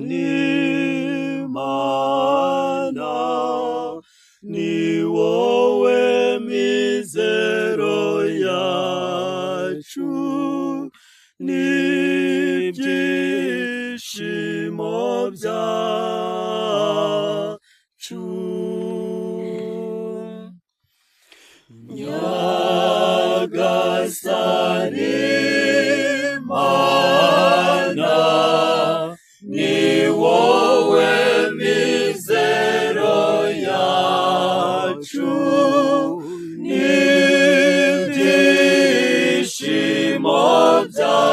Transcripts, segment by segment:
n'Imana, ni wowe mizero yacu n'ibyishimo byacu. Nyagasani Mana, ni wowe mizero yacu n'ibyishimo byacu.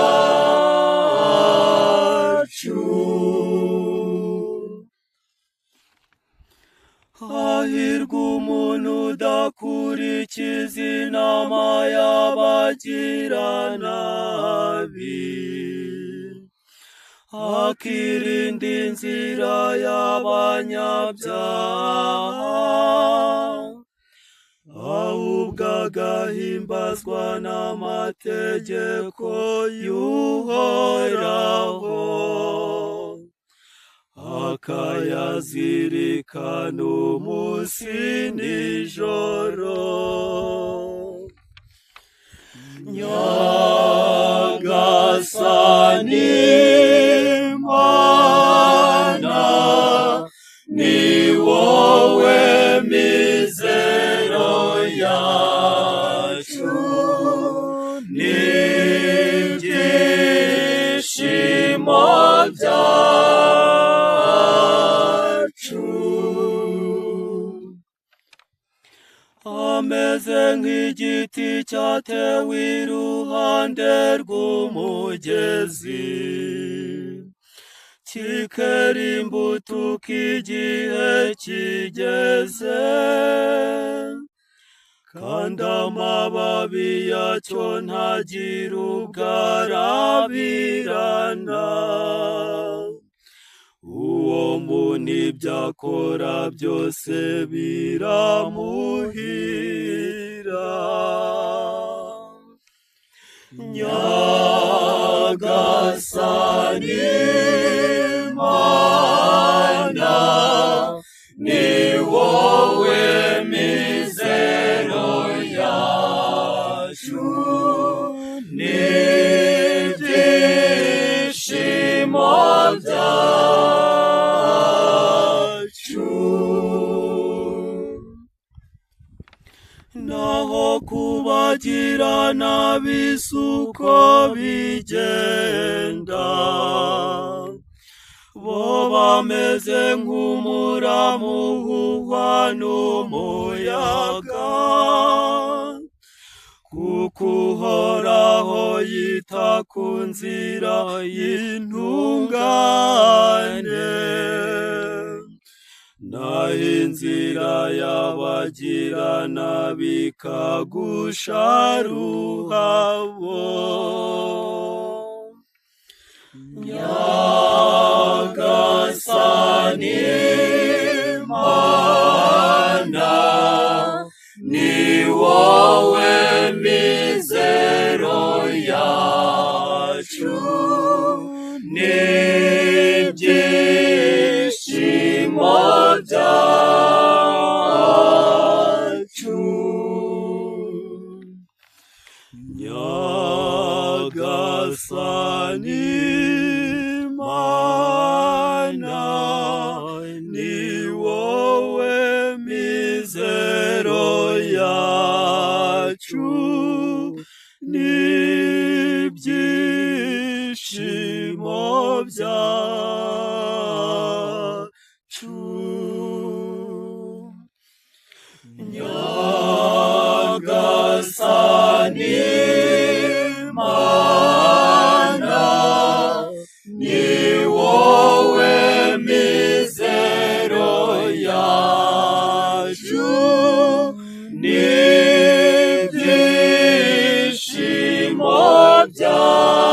Hahirwa umuntu udakurikiza inama y'abagiranabi, akirinda inzira y'abanyabyaha, ahubwo agahimbazwa n'amategeko y'Uhoraho, akayazirikana umunsi n'ijoro. Nyagasani Mana, ni wowe mizero yacu n'ibyishimo byacu. Ameze nk'igiti cyatewe iruhande rw'umugezi, kikera imbuto uko igihe kigeze, kandi amababi yacyo ntagira ubwarabirana. Uwo muntu ibyo akora byose biramuhira. Nyagasani Mana, ni wowe mizero yacu n'ibyishimo byacu. Naho kubagirana bisuko bigenda, bo bameze nk'umuramu uhuhwa n'umuyaga, kuko Uhoraho yita ku nzira y'intungane, naho inzira y'abagirana bikagusha ruhabo. Nyagasani Mana, ni wowe mizero yacu n'ibyishimo byacu. Nyagasani Mana, ni wowe mizero yacu n'ibyishimo byacu. Nyagasani Mana, ni wowe mizero yacu n'ibyishimo byacu.